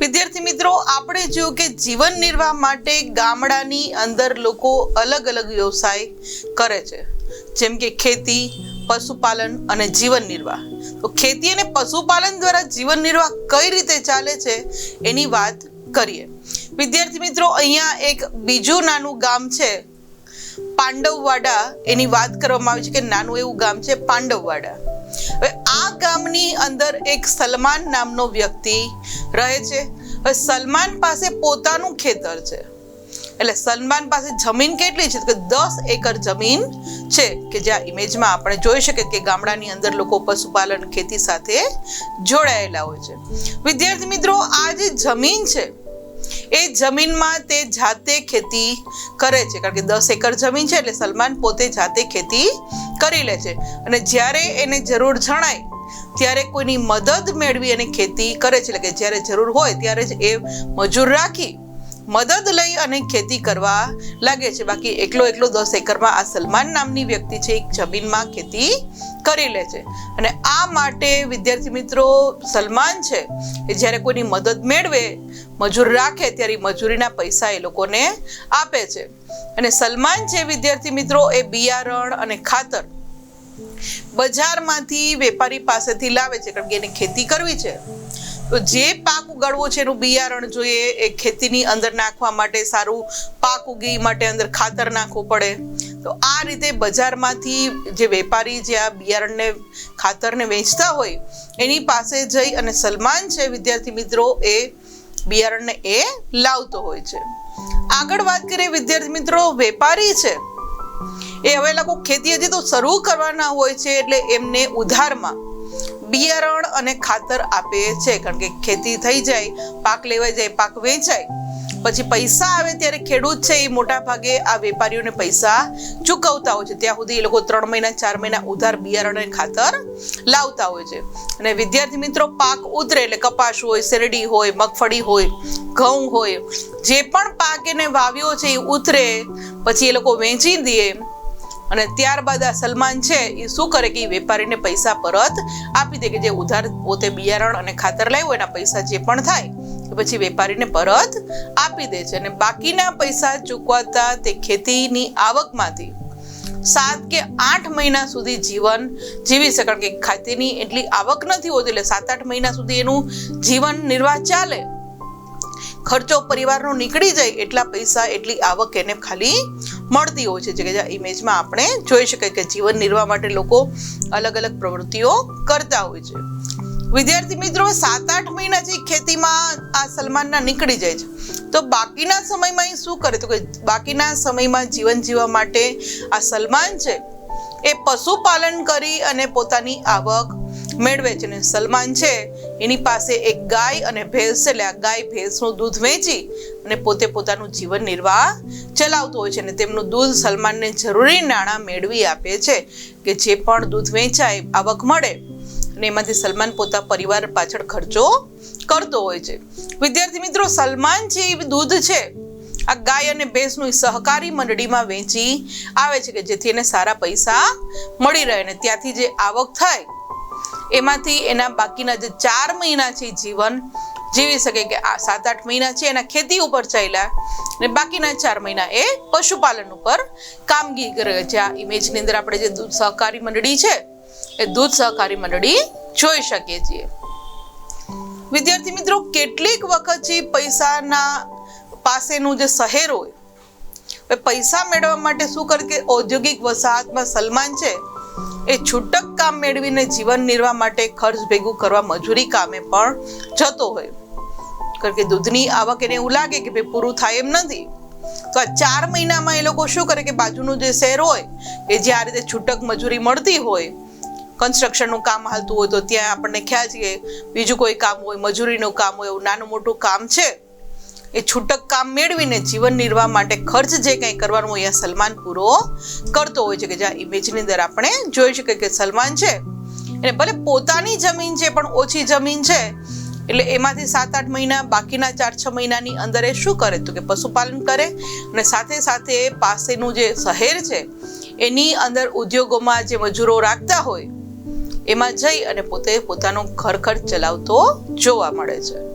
વિદ્યાર્થી મિત્રો, આપણે જોયું કે જીવન નિર્વાહ માટે ગામડાની અંદર લોકો અલગ અલગ વ્યવસાય કરે છે, જેમ કે ખેતી, પશુપાલન અને જીવન નિર્વાહ. તો ખેતી અને પશુપાલન દ્વારા જીવન નિર્વાહ કઈ રીતે ચાલે છે એની વાત કરીએ. વિદ્યાર્થી મિત્રો, અહીંયા એક બીજું નાનું ગામ છે પાંડવવાડા, એની વાત કરવામાં આવી છે કે નાનું એવું ગામ છે પાંડવવાડા. હવે આ ગામની અંદર એક સલમાન નામનો વ્યક્તિ રહે છે. હવે સલમાન પાસે પોતાનું ખેતર છે. એટલે સલમાન પાસે જમીન કેટલી છે કે 10 એકર જમીન છે, કે જ્યાં ઇમેજમાં આપણે જોઈ શકીએ કે ગામડાની અંદર લોકો પશુપાલન ખેતી સાથે જોડાયેલા હોય છે. વિદ્યાર્થી મિત્રો, આ જે જમીન છે એ જમીનમાં તે જાતે ખેતી કરે છે, કારણ કે 10 એકર જમીન છે એટલે સલમાન પોતે જાતે ખેતી કરી લે છે. અને જ્યારે એને જરૂર જણાય ત્યારે કોઈની મદદ મેળવી અને ખેતી કરે છે. એટલે કે જ્યારે જરૂર હોય ત્યારે જ એ મજૂર રાખી મદદ લઈ અને ખેતી કરવા લાગે છે. બાકી એકલો 10 એકરમાં આ સલમાન નામની વ્યક્તિ છે એક જમીનમાં ખેતી કરી લે છે. અને આ માટે વિદ્યાર્થી મિત્રો, સલમાન છે એ જ્યારે કોઈની મદદ મેળવે, મજૂર રાખે, ત્યારે મજૂરીના પૈસા એ લોકોને આપે છે. અને સલમાન છે વિદ્યાર્થી મિત્રો, એ બિયારણ અને ખાતર બજારમાંથી વેપારી પાસેથી લાવે છે, કારણ કે એને ખેતી કરવી છે. તો જે પાક ઉગાડવો છે એનું બિયારણ જોઈએ, એ ખેતીની અંદર નાખવા માટે, સારું પાક ઉગે માટે અંદર ખાતર નાખવું પડે. તો આ રીતે બજારમાંથી જે વેપારી જે આ બિયારણને ખાતરને વેચતા હોય એની પાસે જઈ અને સલમાન છે વિદ્યાર્થી મિત્રો એ બિયારણને એ લાવતો હોય છે. આગળ વાત કરીએ વિદ્યાર્થી મિત્રો, વેપારી છે એ હવે લોકો ખેતી હજી તો શરૂ કરવાના હોય છે એટલે એમને ઉધારમાં બિયારણ અને ખાતર આપે છે, કારણ કે ખેતી થઈ જાય, પાક લેવાઈ જાય, પાક વેચાય, પછી પૈસા આવે ત્યારે ખેડૂત છે એ મોટા ભાગે આ વેપારીઓને પૈસા ચૂકવતા હોય છે. ત્યાં સુધી એ લોકો 3 મહિના 4 મહિના ઉધાર બિયારણ અને ખાતર લાવતા હોય છે. અને વિદ્યાર્થી મિત્રો, પાક ઉતરે એટલે કપાસ હોય, શેરડી હોય, મગફળી હોય, ઘઉં હોય, જે પણ પાક એને વાવ્યો છે એ ઉતરે પછી એ લોકો વેચી દે. અને ત્યારબાદ આ સલમાન છે એ શું કરે કે વેપારીને પૈસા પરત આપી દે, કે જે ઉધાર પોતે બિયારણ અને ખાતર લાવ્યો એના પૈસા જે પણ થાય એ પછી વેપારીને પરત આપી દે છે. અને બાકીના પૈસા ચૂકવાતા તે ખેતીની આવકમાંથી 7 કે 8 મહિના સુધી જીવન જીવી શકે, કારણ કે ખેતીની એટલી આવક નથી હોતી એટલે 7-8 મહિના સુધી એનું જીવન નિર્વાહ ચાલે. ખર્ચો પરિવારનો નીકળી જાય એટલા પૈસા, એટલી આવક એને ખાલી મળતી હોય છે. જે ઇમેજમાં આપણે જોઈ શકીએ કે જીવન નિર્વાહ માટે લોકો અલગ અલગ પ્રવૃત્તિઓ કરતા હોય છે. વિદ્યાર્થી મિત્રો, 7-8 મહિના જે ખેતીમાં આ સલમાનના નીકળી જાય છે, તો બાકીના સમયમાં એ શું કરે? તો કે બાકીના સમયમાં જીવન જીવવા માટે આ સલમાન છે એ પશુપાલન કરી અને પોતાની આવક મેળવે છે. અને સલમાન છે એની પાસે એક ગાય અને ભેંસ છે, એટલે આ ગાય ભેંસનું દૂધ વેચી અને પોતે પોતાનું જીવન નિર્વાહ ચલાવતો હોય છે. અને તેમનું દૂધ સલમાનને જરૂરી નાણાં મેળવી આપે છે, કે જે પણ દૂધ વેચાય આવક મળે અને એમાંથી સલમાન પોતા પરિવાર પાછળ ખર્ચો કરતો હોય છે. વિદ્યાર્થી મિત્રો, સલમાન છે એ દૂધ છે આ ગાય અને ભેંસનું સહકારી મંડળીમાં વેચી આવે છે, કે જેથી એને સારા પૈસા મળી રહે. અને ત્યાંથી જે આવક થાય એમાંથી એના બાકીના જે 4 મહિના છે જીવન જીવી શકે, કે આ 7-8 મહિના છે એના ખેતી ઉપર ચાલ્યા અને બાકીના 4 મહિના એ પશુપાલન ઉપર કામગીરી કરે છે. આ ઇમેજની અંદર આપણે જે દૂધ સહકારી મંડળી છે એ દૂધ સહકારી મંડળી જોઈ શકીએ છીએ. વિદ્યાર્થી મિત્રો, કેટલીક વખત છે પૈસાના પાસેનું જે શહેર હોય, પૈસા મેળવવા માટે શું કરે કે ઔદ્યોગિક વસાહતમાં સલમાન છે એ છૂટક કામ મેળવીને જીવન નિર્વાહ માટે ખર્ચ ભેગું કરવા મજૂરી કામે પણ જતો હોય, કારણ કે દૂધની આવક એને એવું લાગે કે ભાઈ પૂરું થાય એમ નથી. તો આ 4 મહિનામાં એ લોકો શું કરે કે બાજુનું જે શહેર હોય એ જે આ રીતે છૂટક મજૂરી મળતી હોય, કન્સ્ટ્રક્શનનું કામ હાલતું હોય તો ત્યાં આપણને ખ્યાલ છે કે બીજું કોઈ કામ હોય, મજૂરીનું કામ હોય, એવું નાનું મોટું કામ છે એ છૂટક કામ મેળવીને જીવન નિર્વાહ માટે ખર્ચ જે કંઈ કરવાનું હોય એ સલમાન પૂરો કરતો હોય છે. કે જ્યાં ઇમેજની અંદર આપણે જોઈ શકીએ કે સલમાન છે એને ભલે પોતાની જમીન છે પણ ઓછી જમીન છે એટલે એમાંથી 7-8 મહિના, બાકીના 4-6 મહિનાની અંદર એ શું કરે તો કે પશુપાલન કરે અને સાથે સાથે પાસેનું જે શહેર છે એની અંદર ઉદ્યોગોમાં જે મજૂરો રાખતા હોય એમાં જઈ અને પોતે પોતાનો ઘર ખર્ચ ચલાવતો જોવા મળે છે.